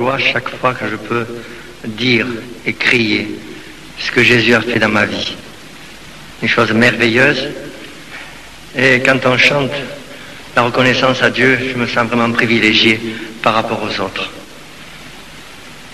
joie chaque fois que je peux dire et crier ce que Jésus a fait dans ma vie. Une chose merveilleuse. Et quand on chante la reconnaissance à Dieu, je me sens vraiment privilégié par rapport aux autres.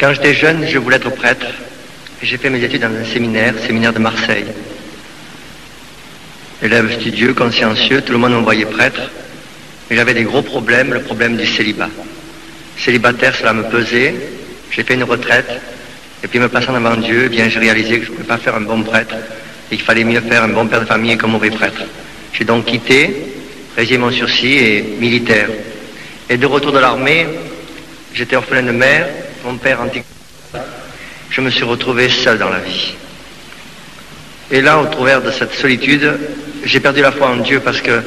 Quand j'étais jeune, je voulais être prêtre. J'ai fait mes études dans un séminaire de Marseille. Élève studieux, consciencieux, tout le monde me voyait prêtre. Mais j'avais des gros problèmes, le problème du célibat. Célibataire, cela me pesait. J'ai fait une retraite. Et puis me passant devant Dieu, eh bien, j'ai réalisé que je ne pouvais pas faire un bon prêtre. Et qu'il fallait mieux faire un bon père de famille qu'un mauvais prêtre. J'ai donc quitté, résilié mon sursis et militaire. Et de retour de l'armée, j'étais orphelin de mère, mon père antique. Je me suis retrouvé seul dans la vie. Et là, au travers de cette solitude, j'ai perdu la foi en Dieu parce que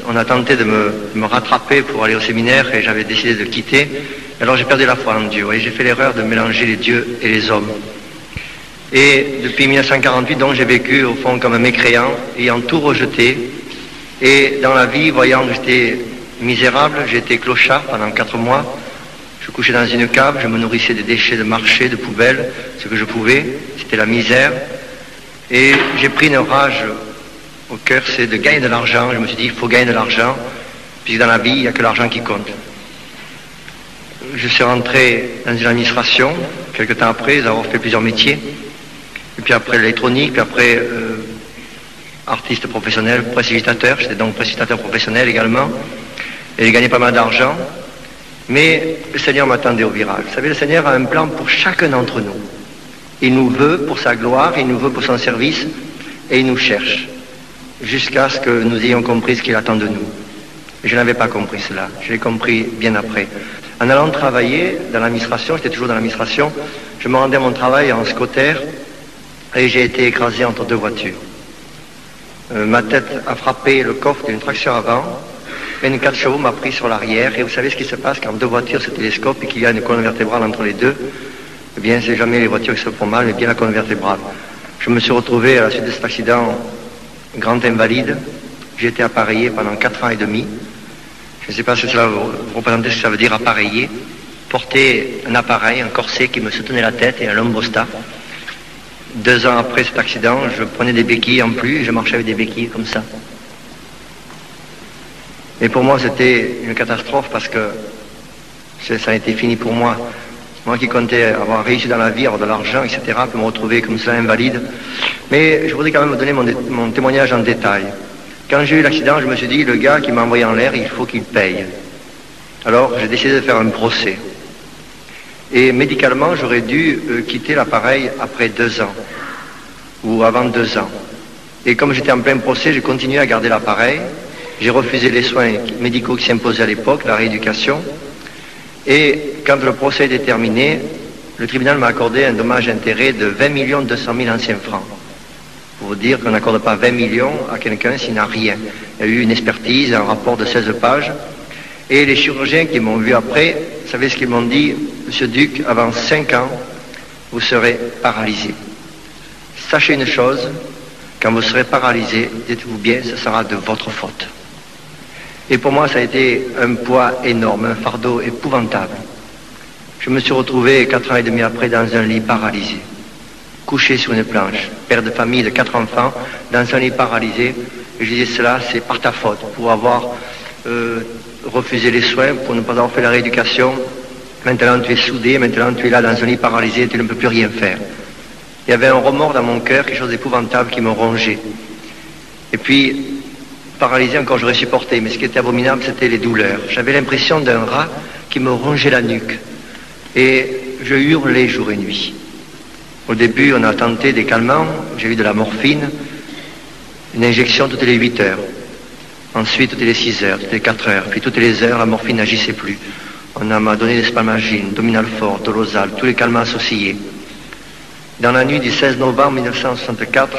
on a tenté de me rattraper pour aller au séminaire et j'avais décidé de quitter. Alors j'ai perdu la foi en Dieu et j'ai fait l'erreur de mélanger les dieux et les hommes. Et depuis 1948, donc, j'ai vécu au fond comme un mécréant, ayant tout rejeté. Et dans la vie, voyant que j'étais misérable, j'ai été clochard pendant 4 mois. Je couchais dans une cave, je me nourrissais des déchets de marché, de poubelles, ce que je pouvais. C'était la misère. Et j'ai pris une rage au cœur, c'est de gagner de l'argent. Je me suis dit, il faut gagner de l'argent, puisque dans la vie, il n'y a que l'argent qui compte. Je suis rentré dans une administration, quelques temps après avoir fait plusieurs métiers. Et puis après l'électronique, puis après artiste professionnel, précipitateur. J'étais donc précipitateur professionnel également. Et j'ai gagné pas mal d'argent. Mais le Seigneur m'attendait au virage. Vous savez, le Seigneur a un plan pour chacun d'entre nous. Il nous veut pour sa gloire, il nous veut pour son service, et il nous cherche. Jusqu'à ce que nous ayons compris ce qu'il attend de nous. Et je n'avais pas compris cela. Je l'ai compris bien après. En allant travailler dans l'administration, j'étais toujours dans l'administration, je me rendais à mon travail en scotter, et j'ai été écrasé entre 2 voitures. Ma tête a frappé le coffre d'une traction avant, et une 4 chevaux m'a pris sur l'arrière. Et vous savez ce qui se passe quand 2 voitures se télescopent et qu'il y a une colonne vertébrale entre les deux? Eh bien, c'est jamais les voitures qui se font mal, mais bien la colonne vertébrale. Je me suis retrouvé à la suite de cet accident grand invalide. J'ai été appareillé pendant 4 ans et demi. Je ne sais pas si cela vous représente ce que ça veut dire appareillé. Porter un appareil, un corset qui me soutenait la tête et un lombostat. 2 ans après cet accident, je prenais des béquilles en plus et je marchais avec des béquilles comme ça. Et pour moi, c'était une catastrophe parce que ça a été fini pour moi. Moi qui comptais avoir réussi dans la vie, avoir de l'argent, etc., pour me retrouver comme cela invalide. Mais je voudrais quand même vous donner mon témoignage en détail. Quand j'ai eu l'accident, je me suis dit, le gars qui m'a envoyé en l'air, il faut qu'il paye. Alors, j'ai décidé de faire un procès. Et médicalement, j'aurais dû quitter l'appareil après 2 ans, ou avant 2 ans. Et comme j'étais en plein procès, j'ai continué à garder l'appareil. J'ai refusé les soins médicaux qui s'imposaient à l'époque, la rééducation. Et quand le procès était terminé, le tribunal m'a accordé un dommage-intérêt de 20 200 000 anciens francs. Pour vous dire qu'on n'accorde pas 20 millions à quelqu'un s'il n'a rien. Il y a eu une expertise, un rapport de 16 pages. Et les chirurgiens qui m'ont vu après, vous savez ce qu'ils m'ont dit? Monsieur Duc, avant 5 ans, vous serez paralysé. Sachez une chose, quand vous serez paralysé, dites-vous bien, ce sera de votre faute. Et pour moi, ça a été un poids énorme, un fardeau épouvantable. Je me suis retrouvé 4 ans et demi après dans un lit paralysé, couché sur une planche, père de famille de 4 enfants, dans un lit paralysé. Et je disais, cela, c'est par ta faute, pour avoir refusé les soins, pour ne pas avoir fait la rééducation. Maintenant, tu es soudé, maintenant, tu es là dans un lit paralysé, tu ne peux plus rien faire. Il y avait un remords dans mon cœur, quelque chose d'épouvantable qui me rongeait. Et puis, paralysé encore, j'aurais supporté, mais ce qui était abominable, c'était les douleurs. J'avais l'impression d'un rat qui me rongeait la nuque. Et je hurlais jour et nuit. Au début, on a tenté des calmants, j'ai eu de la morphine, une injection toutes les 8 heures. Ensuite, toutes les 6 heures, toutes les 4 heures. Puis toutes les heures, la morphine n'agissait plus. On m'a donné des spalmagine, Dominalfort, Dolozal, tous les calmants associés. Dans la nuit du 16 novembre 1964,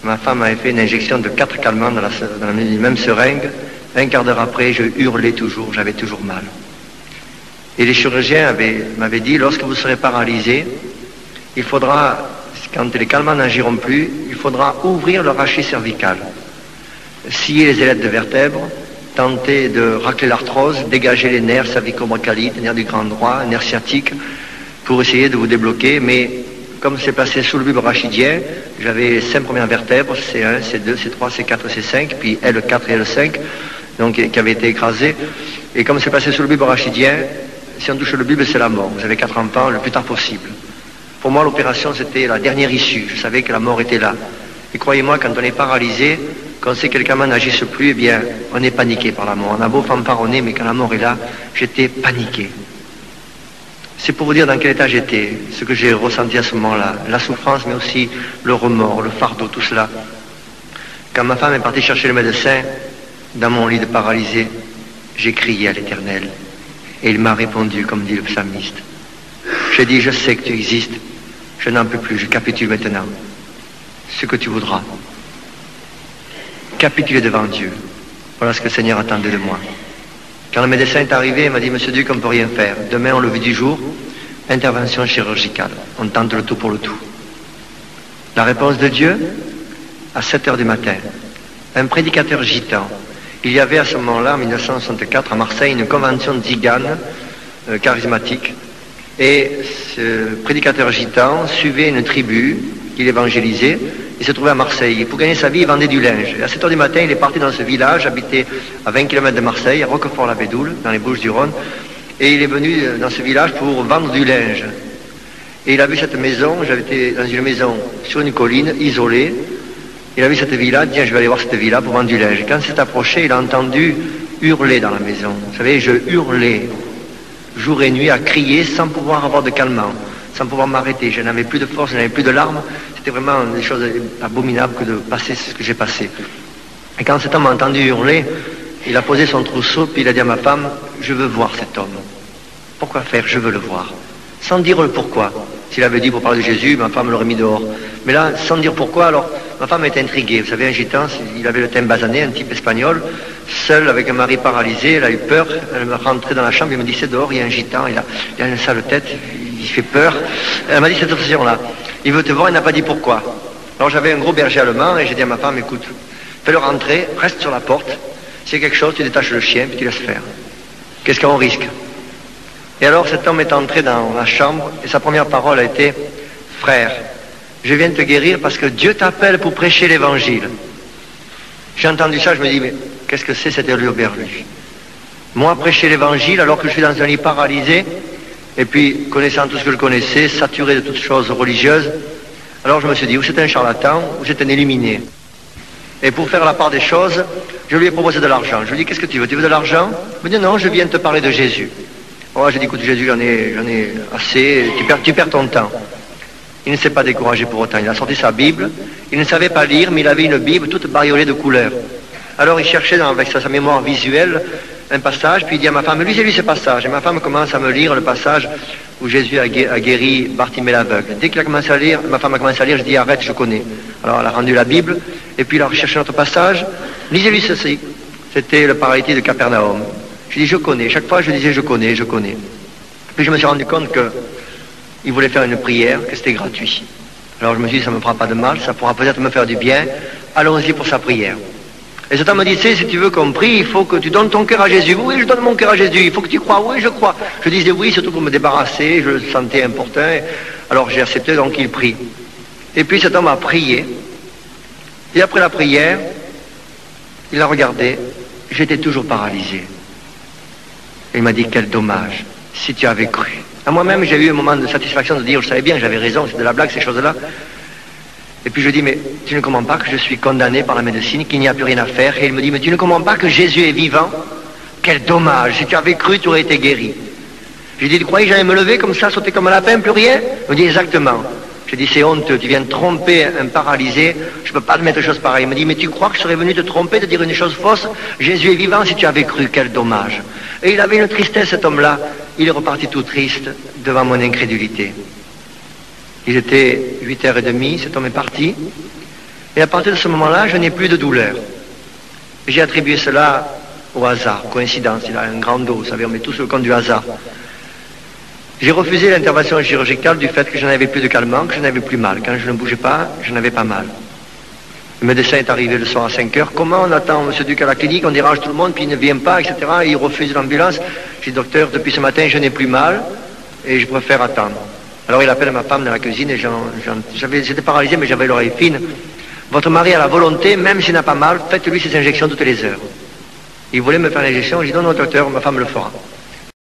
ma femme avait fait une injection de 4 calmants dans la même seringue. Un quart d'heure après, je hurlais toujours, j'avais toujours mal. Et les chirurgiens m'avaient dit, lorsque vous serez paralysé, il faudra, quand les calmants n'agiront plus, il faudra ouvrir le rachis cervical, scier les ailettes de vertèbres, tenter de racler l'arthrose, dégager les nerfs cervico-brachialites, nerfs du grand droit, nerfs sciatiques, pour essayer de vous débloquer, mais comme c'est placé sous le bulbe rachidien, j'avais les 5 premières vertèbres, C1, C2, C3, C4, C5, puis L4 et L5, donc qui avaient été écrasés. Et comme c'est placé sous le bulbe rachidien, si on touche le bulbe, c'est la mort. Vous avez 4 enfants le plus tard possible. Pour moi, l'opération, c'était la dernière issue. Je savais que la mort était là. Et croyez-moi, quand on est paralysé, quand on sait que les gamins n'agissent plus, eh bien, on est paniqué par la mort. On a beau fanfaronner, mais quand la mort est là, j'étais paniqué. C'est pour vous dire dans quel état j'étais, ce que j'ai ressenti à ce moment-là, la souffrance, mais aussi le remords, le fardeau, tout cela. Quand ma femme est partie chercher le médecin, dans mon lit de paralysé, j'ai crié à l'Éternel. Et il m'a répondu, comme dit le psalmiste. J'ai dit, je sais que tu existes, je n'en peux plus, je capitule maintenant. Ce que tu voudras. Capituler devant Dieu. Voilà ce que le Seigneur attendait de moi. Quand le médecin est arrivé, il m'a dit, monsieur Duc, on ne peut rien faire. Demain, au lever du jour, intervention chirurgicale. On tente le tout pour le tout. La réponse de Dieu, à 7 heures du matin. Un prédicateur gitan. Il y avait à ce moment-là, en 1964, à Marseille, une convention de Zigane, charismatique. Et ce prédicateur gitan suivait une tribu qu'il évangélisait. Il se trouvait à Marseille. Et pour gagner sa vie, il vendait du linge. Et à 7 heures du matin, il est parti dans ce village, habité à 20 km de Marseille, à Roquefort-la-Bédoule, dans les Bouches-du-Rhône. Et il est venu dans ce village pour vendre du linge. Et il a vu cette maison, j'avais été dans une maison sur une colline, isolée. Il a vu cette villa, il dit, je vais aller voir cette villa pour vendre du linge. Et quand il s'est approché, il a entendu hurler dans la maison. Vous savez, je hurlais jour et nuit à crier sans pouvoir avoir de calmant, sans pouvoir m'arrêter. Je n'avais plus de force, je n'avais plus de larmes. C'était vraiment des choses abominables que de passer ce que j'ai passé. Et quand cet homme a entendu hurler, il a posé son trousseau, puis il a dit à ma femme, je veux voir cet homme. Pourquoi faire? Je veux le voir. Sans dire le pourquoi. S'il avait dit pour parler de Jésus, ma femme l'aurait mis dehors. Mais là, sans dire pourquoi, alors, ma femme était intriguée. Vous savez, un gitan, il avait le teint basané, un type espagnol, seul avec un mari paralysé, elle a eu peur, elle m'a rentré dans la chambre, il me dit, c'est dehors, il y a un gitan, il a une sale tête, il fait peur. Elle m'a dit cette option-là. Il veut te voir, il n'a pas dit pourquoi. Alors j'avais un gros berger allemand et j'ai dit à ma femme, écoute, fais-le rentrer, reste sur la porte. S'il y a quelque chose, tu détaches le chien, puis tu laisses faire. Qu'est-ce qu'on risque? Et alors cet homme est entré dans la chambre et sa première parole a été, frère, je viens de te guérir parce que Dieu t'appelle pour prêcher l'évangile. J'ai entendu ça, je me dis, mais qu'est-ce que c'est cette hurluberlue? Moi, prêcher l'évangile alors que je suis dans un lit paralysé, et puis, connaissant tout ce que je connaissais, saturé de toutes choses religieuses, alors je me suis dit, ou c'est un charlatan, ou c'est un illuminé. Et pour faire la part des choses, je lui ai proposé de l'argent. Je lui ai dit, qu'est-ce que tu veux? Tu veux de l'argent? Il me dit, non, je viens te parler de Jésus. Oh, j'ai dit, écoute, Jésus, j'en ai assez, tu perds ton temps. Il ne s'est pas découragé pour autant. Il a sorti sa Bible, il ne savait pas lire, mais il avait une Bible toute bariolée de couleurs. Alors il cherchait avec sa mémoire visuelle un passage, puis il dit à ma femme, lisez-lui ce passage. Et ma femme commence à me lire le passage où Jésus a guéri Bartimée l'aveugle. Dès qu'il a commencé à lire, ma femme a commencé à lire, je dis, arrête, je connais. Alors elle a rendu la Bible, et puis il a recherché notre passage, lisez-lui ceci. C'était le paralytique de Capernaum. Je dis, je connais. Chaque fois, je disais, je connais, je connais. Puis je me suis rendu compte qu'il voulait faire une prière, que c'était gratuit. Alors je me suis dit, ça ne me fera pas de mal, ça pourra peut-être me faire du bien. Allons-y pour sa prière. Et cet homme me dit, si tu veux qu'on prie, il faut que tu donnes ton cœur à Jésus. Oui, je donne mon cœur à Jésus. Il faut que tu crois. Oui, je crois. Je disais oui, surtout pour me débarrasser. Je le sentais important. Alors j'ai accepté, donc il prie. Et puis cet homme a prié. Et après la prière, il a regardé. J'étais toujours paralysé. Et il m'a dit, quel dommage, si tu avais cru. À moi-même, j'ai eu un moment de satisfaction de dire, je savais bien, j'avais raison, c'est de la blague, ces choses-là. Et puis je dis, mais tu ne comprends pas que je suis condamné par la médecine, qu'il n'y a plus rien à faire. Et il me dit, mais tu ne comprends pas que Jésus est vivant? Quel dommage, si tu avais cru, tu aurais été guéri. J'ai dit, tu croyais que j'allais me lever comme ça, sauter comme un lapin, plus rien? Il me dit, exactement. J'ai dit, c'est honteux, tu viens de tromper un paralysé, je ne peux pas te mettre des choses pareilles. Il me dit, mais tu crois que je serais venu te tromper, te dire une chose fausse? Jésus est vivant, si tu avais cru, quel dommage. Et il avait une tristesse, cet homme-là. Il est reparti tout triste devant mon incrédulité. Il était 8h30, cet homme est parti. Et à partir de ce moment-là, je n'ai plus de douleur. J'ai attribué cela au hasard, coïncidence. Il a un grand dos, vous savez, on met tout sur le compte du hasard. J'ai refusé l'intervention chirurgicale du fait que je n'avais plus de calmant, que je n'avais plus mal. Quand je ne bougeais pas, je n'avais pas mal. Le médecin est arrivé le soir à 5 heures. Comment on attend M. Duc à la clinique, on dérange tout le monde, puis il ne vient pas, etc. Et il refuse l'ambulance. Je dis, docteur, depuis ce matin, je n'ai plus mal et je préfère attendre. Alors il appelle ma femme dans la cuisine et j'étais paralysé, mais j'avais l'oreille fine. Votre mari a la volonté, même s'il n'a pas mal, faites-lui ses injections toutes les heures. Il voulait me faire l'injection, je dis, non, non, docteur, ma femme le fera.